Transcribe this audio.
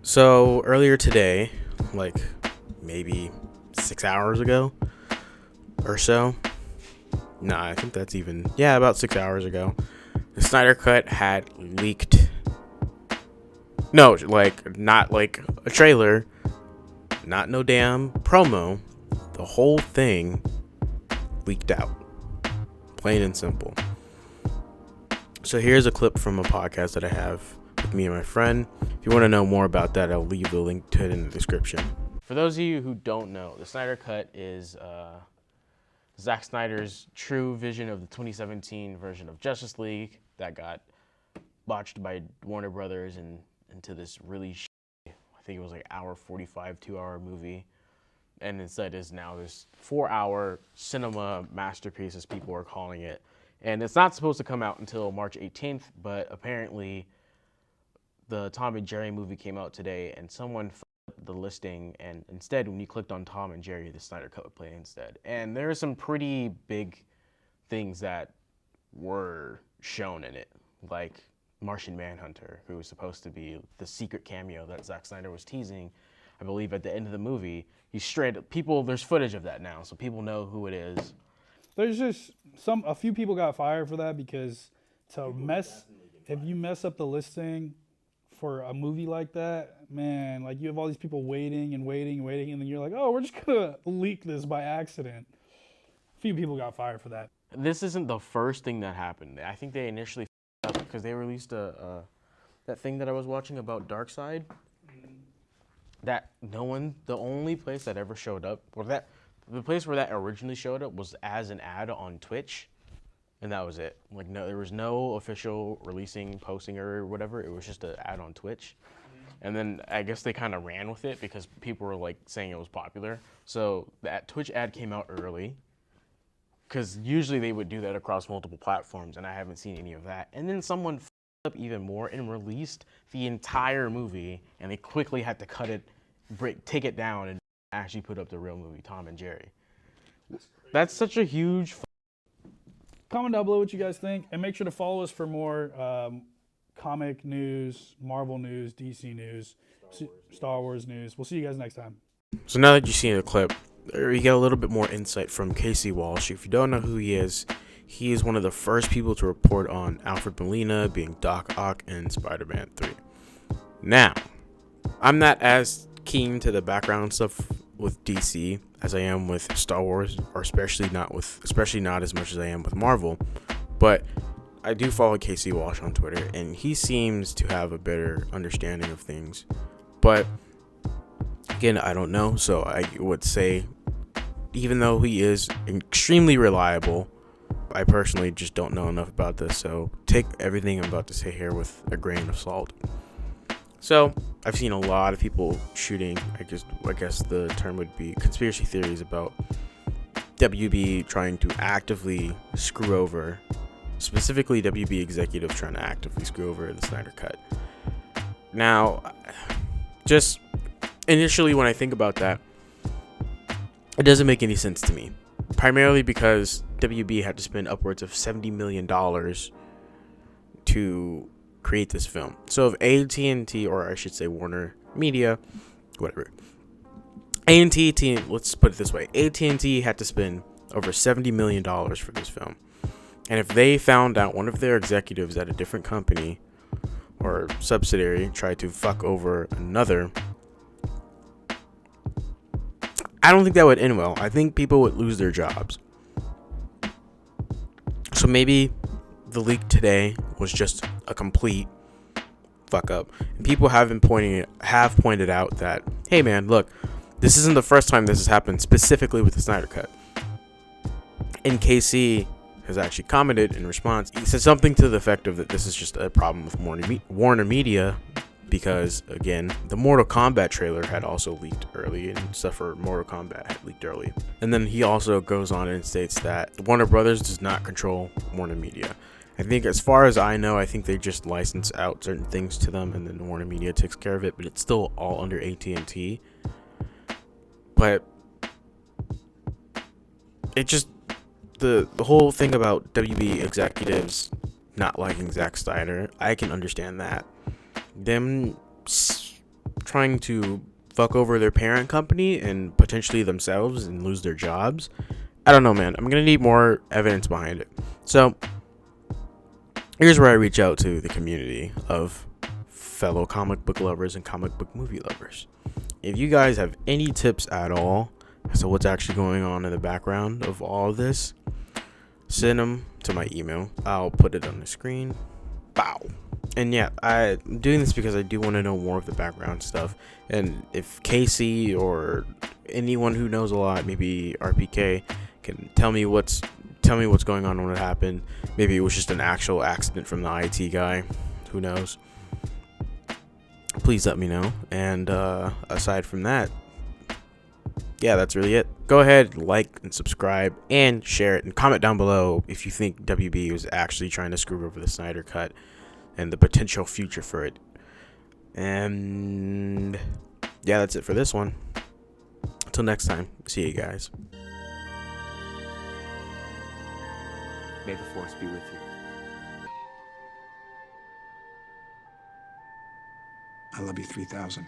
So earlier today, like maybe 6 hours ago or so. Nah, I think that's about 6 hours ago. The Snyder Cut had leaked. No, like not like a trailer, not no damn promo. The whole thing leaked out, plain and simple. So here's a clip from a podcast that I have with me and my friend. If you want to know more about that, I'll leave the link to it in the description. For those of you who don't know, the Snyder Cut is Zack Snyder's true vision of the 2017 version of Justice League that got botched by Warner Brothers and into this really I think it was like hour 45, 2-hour movie. And instead is now this 4-hour cinema masterpiece, as people are calling it. And it's not supposed to come out until March 18th, but apparently the Tom and Jerry movie came out today, and someone f***ed the listing, and instead, when you clicked on Tom and Jerry, the Snyder Cut would play instead. And there are some pretty big things that were shown in it, like Martian Manhunter, who was supposed to be the secret cameo that Zack Snyder was teasing. I believe at the end of the movie, there's footage of that now, so people know who it is. There's just a few people got fired for that because if you mess up the listing for a movie like that, man, like you have all these people waiting, and then you're like, oh, we're just gonna leak this by accident. A few people got fired for that. This isn't the first thing that happened. I think they initially f***ed up because they released that thing that I was watching about Darkseid. That the only place that ever showed up, the place where that originally showed up was as an ad on Twitch, and that was it. Like, no, there was no official posting or whatever. It was just an ad on Twitch. And then I guess they kind of ran with it because people were like saying it was popular. So that Twitch ad came out early because usually they would do that across multiple platforms, and I haven't seen any of that. And then someone f***ed up even more and released the entire movie, and they quickly had to take it down, and actually put up the real movie, Tom and Jerry. That's such a huge. Comment down below what you guys think, and make sure to follow us for more comic news, Marvel news, DC news, Star Wars news. We'll see you guys next time. So now that you've seen the clip, you get a little bit more insight from Casey Walsh. If you don't know who he is one of the first people to report on Alfred Molina being Doc Ock in Spider-Man 3. Now, I'm not as keen to the background stuff with DC as I am with Star Wars, or especially not as much as I am with Marvel, but I do follow Casey Walsh on Twitter, and he seems to have a better understanding of things. But again, I don't know, so I would say, even though he is extremely reliable, I personally just don't know enough about this, so take everything I'm about to say here with a grain of salt. So, I've seen a lot of people shooting, I guess the term would be conspiracy theories about WB trying to actively screw over, specifically WB executives trying to actively screw over the Snyder Cut. Now, just initially when I think about that, it doesn't make any sense to me. Primarily because WB had to spend upwards of $70 million to create this film. So if AT&T, or I should say Warner Media, whatever, AT&T, let's put it this way, AT&T had to spend over $70 million for this film. And if they found out one of their executives at a different company or subsidiary tried to fuck over another, I don't think that would end well. I think people would lose their jobs. So maybe the leak today was just a complete fuck up. And people have pointed out that, hey man, look, this isn't the first time this has happened, specifically with the Snyder Cut. And KC has actually commented in response. He said something to the effect of that this is just a problem with Warner Media, because again, the Mortal Kombat trailer had also leaked early, and stuff for Mortal Kombat had leaked early. And then he also goes on and states that Warner Brothers does not control Warner Media. I think, as far as I know, I think they just license out certain things to them, and then Warner Media takes care of it, but it's still all under AT&T. But it just, the whole thing about WB executives not liking Zack Snyder, I can understand that. Them trying to fuck over their parent company and potentially themselves and lose their jobs. I don't know, man. I'm gonna need more evidence behind it. So here's where I reach out to the community of fellow comic book lovers and comic book movie lovers. If you guys have any tips at all as to what's actually going on in the background of all of this, send them to my email. I'll put it on the screen. Bow. And yeah, I'm doing this because I do want to know more of the background stuff. And if Casey or anyone who knows a lot, maybe RPK, can tell me what's going on when it happened. Maybe it was just an actual accident from the IT guy. Who knows? Please let me know. And aside from that, yeah, that's really it. Go ahead, like and subscribe and share it and comment down below if you think WB was actually trying to screw over the Snyder Cut and the potential future for it. And yeah, that's it for this one. Until next time, see you guys. May the force be with you. I love you 3000.